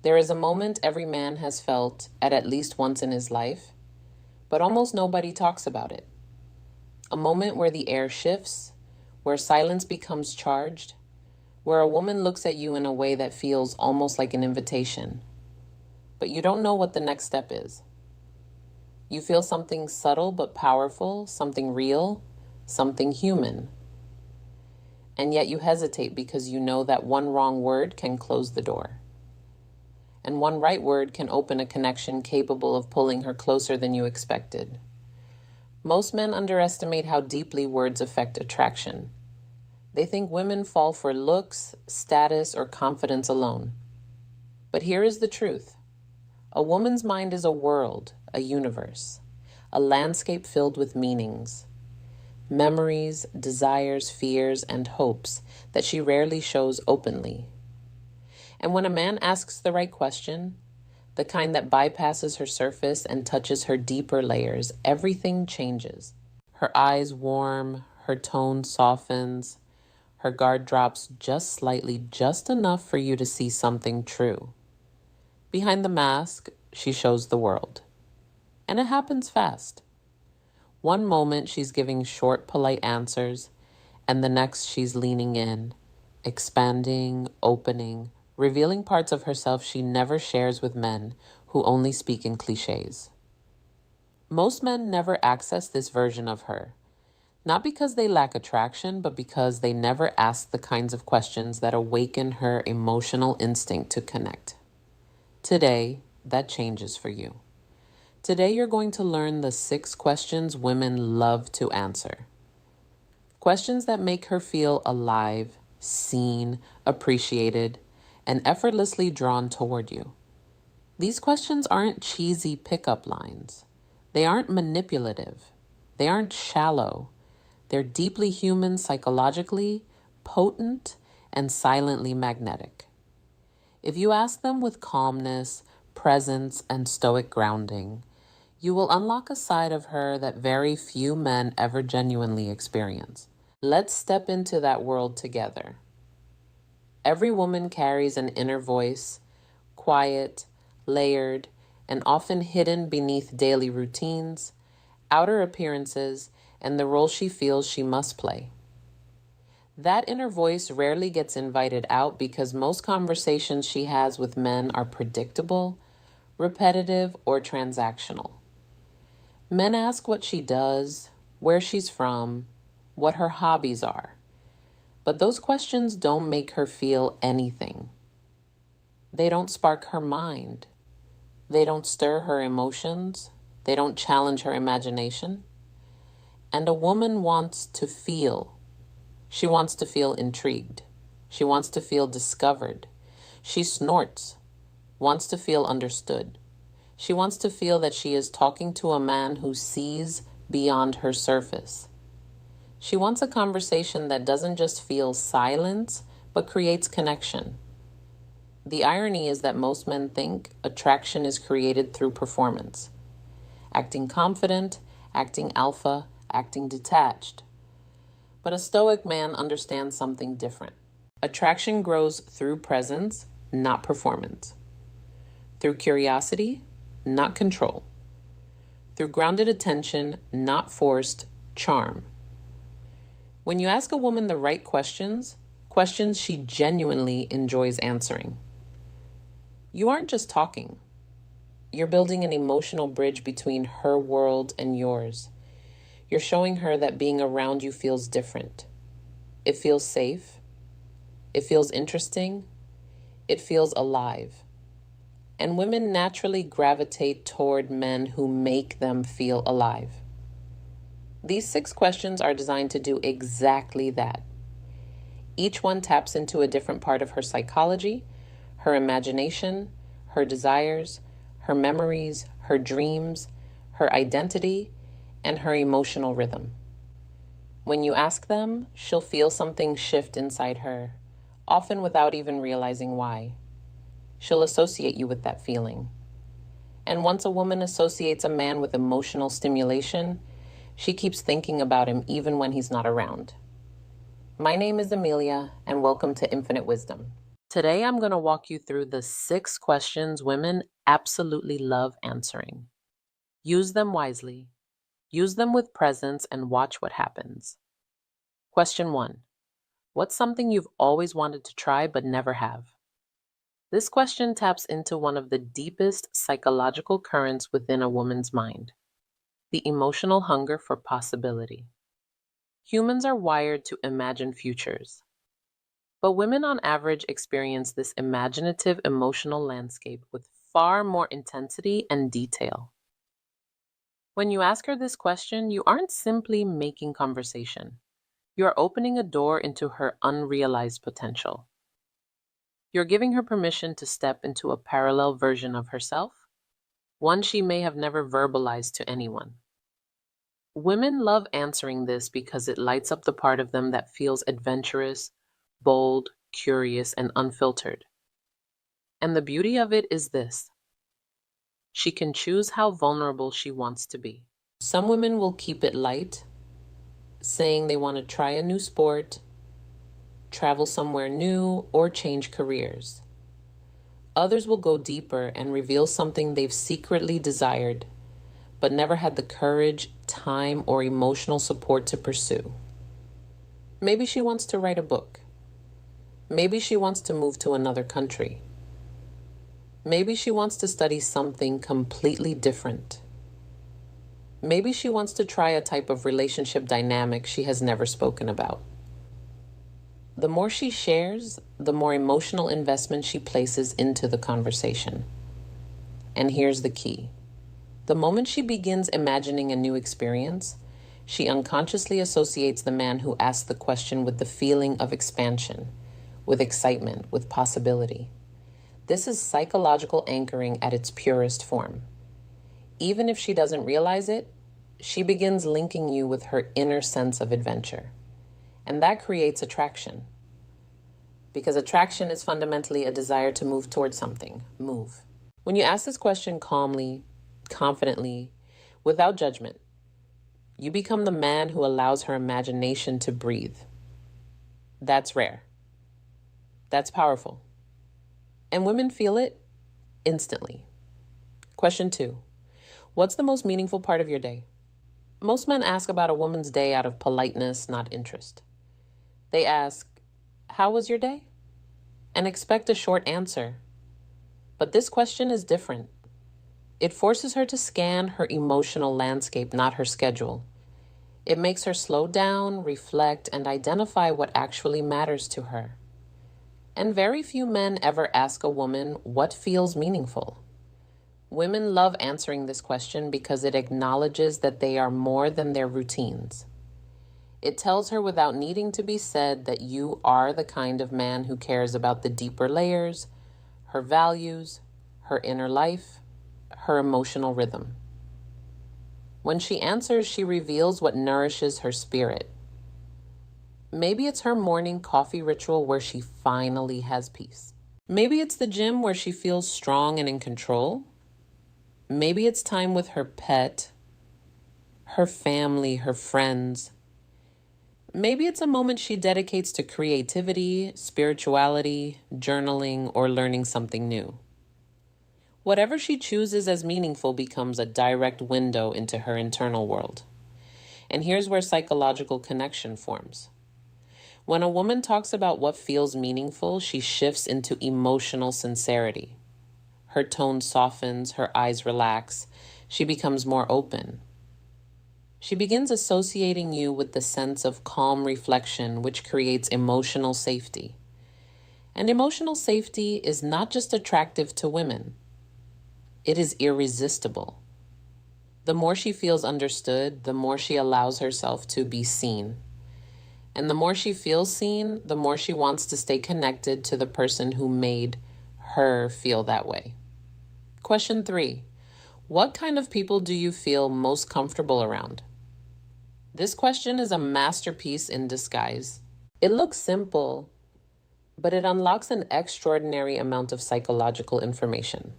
There is a moment every man has felt at least once in his life, but almost nobody talks about it. A moment where the air shifts, where silence becomes charged, where a woman looks at you in a way that feels almost like an invitation, but you don't know what the next step is. You feel something subtle but powerful, something real, something human. And yet you hesitate because you know that one wrong word can close the door. And one right word can open a connection capable of pulling her closer than you expected. Most men underestimate how deeply words affect attraction. They think women fall for looks, status, or confidence alone. But here is the truth. A woman's mind is a world, a universe, a landscape filled with meanings, memories, desires, fears, and hopes that she rarely shows openly. And when a man asks the right question, the kind that bypasses her surface and touches her deeper layers, everything changes. Her eyes warm, her tone softens, her guard drops just slightly, just enough for you to see something true. Behind the mask, she shows the world. And it happens fast. One moment she's giving short, polite answers, and the next she's leaning in, expanding, opening, revealing parts of herself she never shares with men who only speak in cliches. Most men never access this version of her, not because they lack attraction, but because they never ask the kinds of questions that awaken her emotional instinct to connect. Today, that changes for you. Today, you're going to learn the 6 questions women love to answer. Questions that make her feel alive, seen, appreciated, and effortlessly drawn toward you. These questions aren't cheesy pickup lines. They aren't manipulative. They aren't shallow. They're deeply human psychologically, potent, and silently magnetic. If you ask them with calmness, presence, and stoic grounding, you will unlock a side of her that very few men ever genuinely experience. Let's step into that world together. Every woman carries an inner voice, quiet, layered, and often hidden beneath daily routines, outer appearances, and the role she feels she must play. That inner voice rarely gets invited out because most conversations she has with men are predictable, repetitive, or transactional. Men ask what she does, where she's from, what her hobbies are. But those questions don't make her feel anything. They don't spark her mind. They don't stir her emotions. They don't challenge her imagination. And a woman wants to feel. She wants to feel intrigued. She wants to feel discovered. She snorts, wants to feel understood. She wants to feel that she is talking to a man who sees beyond her surface. She wants a conversation that doesn't just feel silence, but creates connection. The irony is that most men think attraction is created through performance. Acting confident, acting alpha, acting detached. But a stoic man understands something different. Attraction grows through presence, not performance. Through curiosity, not control. Through grounded attention, not forced charm. When you ask a woman the right questions she genuinely enjoys answering, you aren't just talking. You're building an emotional bridge between her world and yours. You're showing her that being around you feels different. It feels safe. It feels interesting. It feels alive. And women naturally gravitate toward men who make them feel alive. These 6 questions are designed to do exactly that. Each one taps into a different part of her psychology, her imagination, her desires, her memories, her dreams, her identity, and her emotional rhythm. When you ask them, she'll feel something shift inside her, often without even realizing why. She'll associate you with that feeling. And once a woman associates a man with emotional stimulation, she keeps thinking about him even when he's not around. My name is Amelia, and welcome to Infinite Wisdom. Today, I'm going to walk you through the 6 questions women absolutely love answering. Use them wisely, use them with presence, and watch what happens. Question 1. What's something you've always wanted to try but never have? This question taps into one of the deepest psychological currents within a woman's mind: the emotional hunger for possibility. Humans are wired to imagine futures, but women on average experience this imaginative emotional landscape with far more intensity and detail. When you ask her this question, you aren't simply making conversation. You are opening a door into her unrealized potential. You're giving her permission to step into a parallel version of herself, one she may have never verbalized to anyone. Women love answering this because it lights up the part of them that feels adventurous, bold, curious, and unfiltered. And the beauty of it is this: she can choose how vulnerable she wants to be. Some women will keep it light, saying they want to try a new sport, travel somewhere new, or change careers. Others will go deeper and reveal something they've secretly desired, but never had the courage, time, or emotional support to pursue. Maybe she wants to write a book. Maybe she wants to move to another country. Maybe she wants to study something completely different. Maybe she wants to try a type of relationship dynamic she has never spoken about. The more she shares, the more emotional investment she places into the conversation. And here's the key: the moment she begins imagining a new experience, she unconsciously associates the man who asked the question with the feeling of expansion, with excitement, with possibility. This is psychological anchoring at its purest form. Even if she doesn't realize it, she begins linking you with her inner sense of adventure. And that creates attraction. Because attraction is fundamentally a desire to move towards something. Move. When you ask this question calmly, confidently, without judgment, you become the man who allows her imagination to breathe. That's rare. That's powerful. And women feel it instantly. Question 2. What's the most meaningful part of your day? Most men ask about a woman's day out of politeness, not interest. They ask, "How was your day?" and expect a short answer. But this question is different. It forces her to scan her emotional landscape, not her schedule. It makes her slow down, reflect, and identify what actually matters to her. And very few men ever ask a woman what feels meaningful. Women love answering this question because it acknowledges that they are more than their routines. It tells her without needing to be said that you are the kind of man who cares about the deeper layers, her values, her inner life, her emotional rhythm. When she answers, she reveals what nourishes her spirit. Maybe it's her morning coffee ritual where she finally has peace. Maybe it's the gym where she feels strong and in control. Maybe it's time with her pet, her family, her friends. Maybe it's a moment she dedicates to creativity, spirituality, journaling, or learning something new. Whatever she chooses as meaningful becomes a direct window into her internal world. And here's where psychological connection forms. When a woman talks about what feels meaningful, she shifts into emotional sincerity. Her tone softens, her eyes relax, she becomes more open. She begins associating you with the sense of calm reflection, which creates emotional safety. And emotional safety is not just attractive to women, it is irresistible. The more she feels understood, the more she allows herself to be seen. And the more she feels seen, the more she wants to stay connected to the person who made her feel that way. Question 3. What kind of people do you feel most comfortable around? This question is a masterpiece in disguise. It looks simple, but it unlocks an extraordinary amount of psychological information.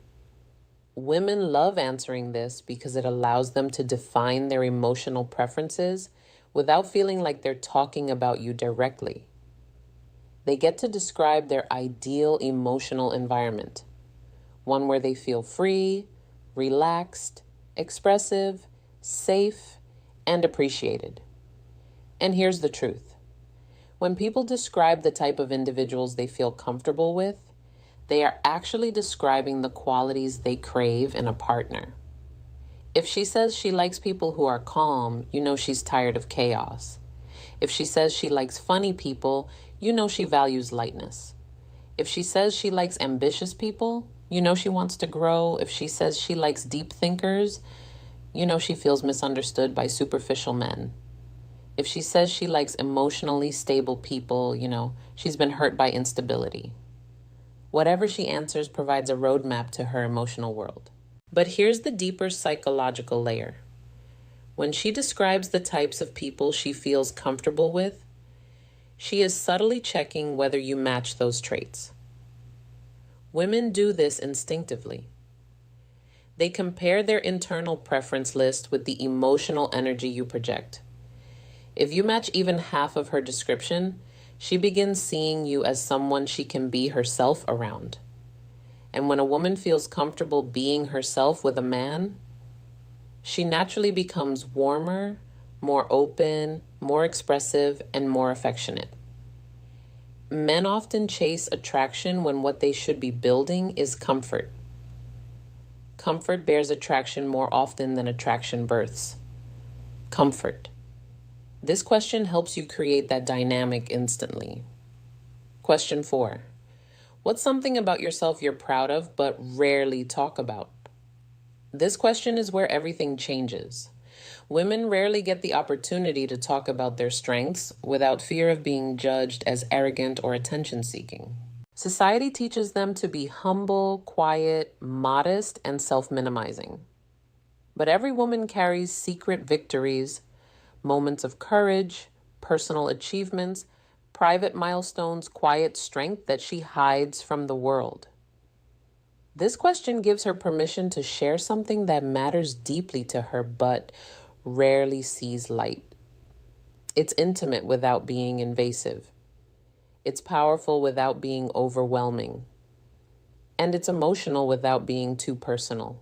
Women love answering this because it allows them to define their emotional preferences without feeling like they're talking about you directly. They get to describe their ideal emotional environment, one where they feel free, relaxed, expressive, safe, and appreciated. And here's the truth. When people describe the type of individuals they feel comfortable with, they are actually describing the qualities they crave in a partner. If she says she likes people who are calm, you know she's tired of chaos. If she says she likes funny people, you know she values lightness. If she says she likes ambitious people, you know she wants to grow. If she says she likes deep thinkers, you know she feels misunderstood by superficial men. If she says she likes emotionally stable people, you know she's been hurt by instability. Whatever she answers provides a roadmap to her emotional world. But here's the deeper psychological layer. When she describes the types of people she feels comfortable with, she is subtly checking whether you match those traits. Women do this instinctively. They compare their internal preference list with the emotional energy you project. If you match even half of her description, she begins seeing you as someone she can be herself around. And when a woman feels comfortable being herself with a man, she naturally becomes warmer, more open, more expressive, and more affectionate. Men often chase attraction when what they should be building is comfort. Comfort bears attraction more often than attraction births. Comfort. This question helps you create that dynamic instantly. Question 4. What's something about yourself you're proud of but rarely talk about? This question is where everything changes. Women rarely get the opportunity to talk about their strengths without fear of being judged as arrogant or attention-seeking. Society teaches them to be humble, quiet, modest, and self-minimizing. But every woman carries secret victories, moments of courage, personal achievements, private milestones, quiet strength that she hides from the world. This question gives her permission to share something that matters deeply to her but rarely sees light. It's intimate without being invasive. It's powerful without being overwhelming. And it's emotional without being too personal.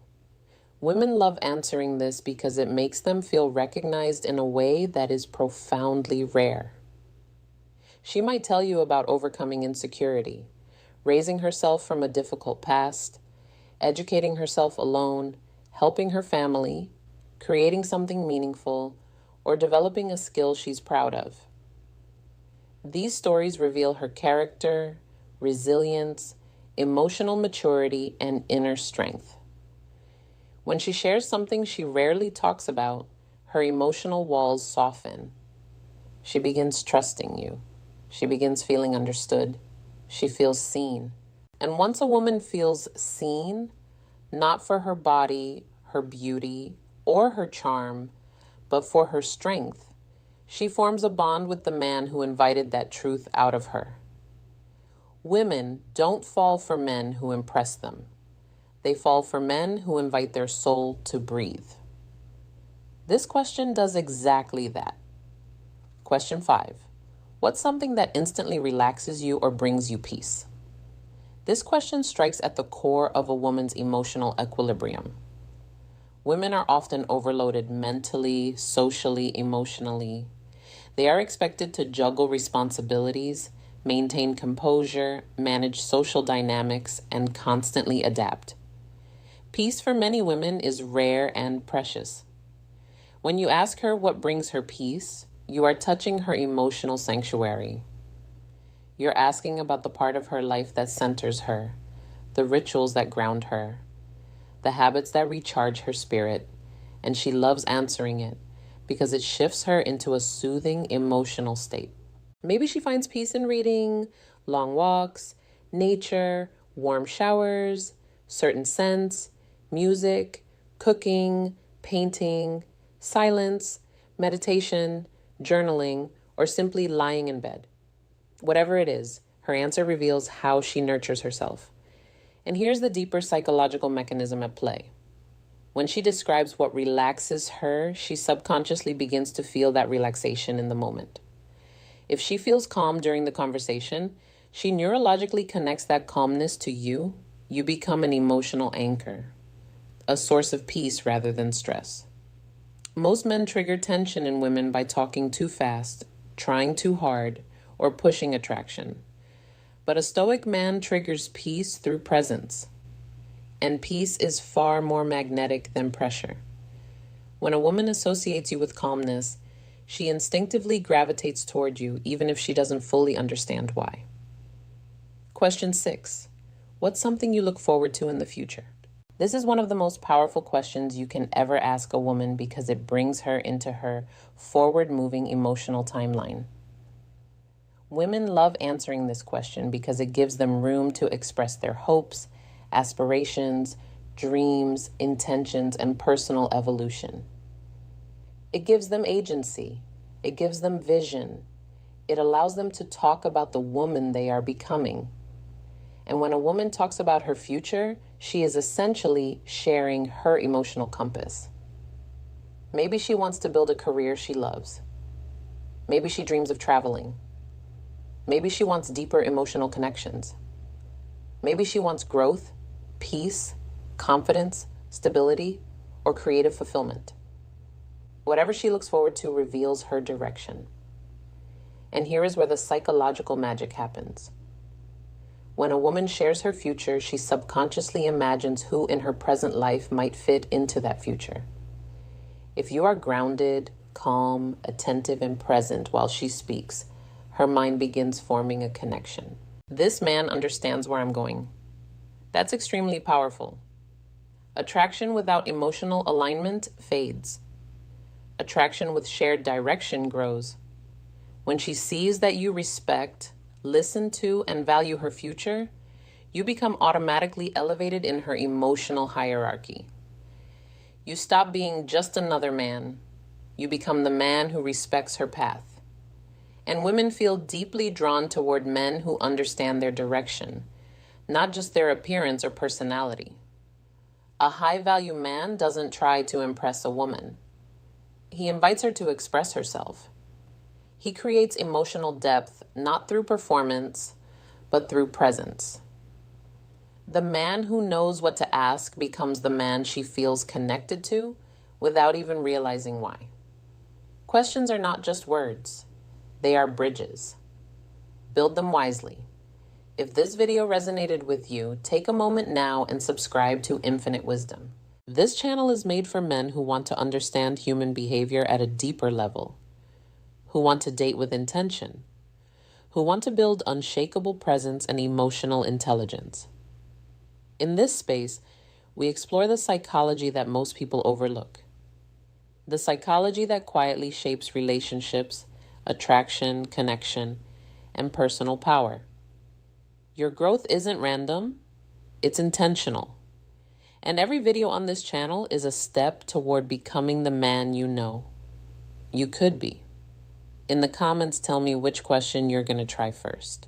Women love answering this because it makes them feel recognized in a way that is profoundly rare. She might tell you about overcoming insecurity, raising herself from a difficult past, educating herself alone, helping her family, creating something meaningful, or developing a skill she's proud of. These stories reveal her character, resilience, emotional maturity, and inner strength. When she shares something she rarely talks about, her emotional walls soften. She begins trusting you. She begins feeling understood. She feels seen. And once a woman feels seen, not for her body, her beauty, or her charm, but for her strength, she forms a bond with the man who invited that truth out of her. Women don't fall for men who impress them. They fall for men who invite their soul to breathe. This question does exactly that. Question 5. What's something that instantly relaxes you or brings you peace? This question strikes at the core of a woman's emotional equilibrium. Women are often overloaded mentally, socially, emotionally. They are expected to juggle responsibilities, maintain composure, manage social dynamics, and constantly adapt. Peace for many women is rare and precious. When you ask her what brings her peace, you are touching her emotional sanctuary. You're asking about the part of her life that centers her, the rituals that ground her, the habits that recharge her spirit, and she loves answering it because it shifts her into a soothing emotional state. Maybe she finds peace in reading, long walks, nature, warm showers, certain scents, music, cooking, painting, silence, meditation, journaling, or simply lying in bed. Whatever it is, her answer reveals how she nurtures herself. And here's the deeper psychological mechanism at play. When she describes what relaxes her, she subconsciously begins to feel that relaxation in the moment. If she feels calm during the conversation, She neurologically connects that calmness to you. You become an emotional anchor, a source of peace rather than stress. Most men trigger tension in women by talking too fast, trying too hard, or pushing attraction. But a stoic man triggers peace through presence. And peace is far more magnetic than pressure. When a woman associates you with calmness, she instinctively gravitates toward you, even if she doesn't fully understand why. Question 6. What's something you look forward to in the future? This is one of the most powerful questions you can ever ask a woman because it brings her into her forward-moving emotional timeline. Women love answering this question because it gives them room to express their hopes, aspirations, dreams, intentions, and personal evolution. It gives them agency. It gives them vision. It allows them to talk about the woman they are becoming. And when a woman talks about her future, she is essentially sharing her emotional compass. Maybe she wants to build a career she loves. Maybe she dreams of traveling. Maybe she wants deeper emotional connections. Maybe she wants growth, peace, confidence, stability, or creative fulfillment. Whatever she looks forward to reveals her direction. And here is where the psychological magic happens. When a woman shares her future, she subconsciously imagines who in her present life might fit into that future. If you are grounded, calm, attentive, and present while she speaks, her mind begins forming a connection. This man understands where I'm going. That's extremely powerful. Attraction without emotional alignment fades. Attraction with shared direction grows. When she sees that you respect, listen to, and value her future, you become automatically elevated in her emotional hierarchy. You stop being just another man. You become the man who respects her path. And women feel deeply drawn toward men who understand their direction, not just their appearance or personality. A high-value man doesn't try to impress a woman. He invites her to express herself. He creates emotional depth, not through performance, but through presence. The man who knows what to ask becomes the man she feels connected to without even realizing why. Questions are not just words. They are bridges. Build them wisely. If this video resonated with you, take a moment now and subscribe to Infinite Wisdom. This channel is made for men who want to understand human behavior at a deeper level, who want to date with intention, who want to build unshakable presence and emotional intelligence. In this space, we explore the psychology that most people overlook. The psychology that quietly shapes relationships, attraction, connection, and personal power. Your growth isn't random, it's intentional. And every video on this channel is a step toward becoming the man you know you could be. In the comments, tell me which question you're going to try first.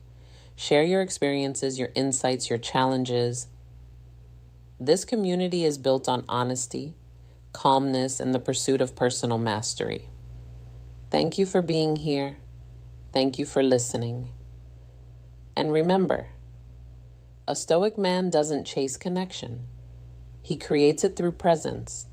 Share your experiences, your insights, your challenges. This community is built on honesty, calmness, and the pursuit of personal mastery. Thank you for being here. Thank you for listening. And remember, a stoic man doesn't chase connection. He creates it through presence,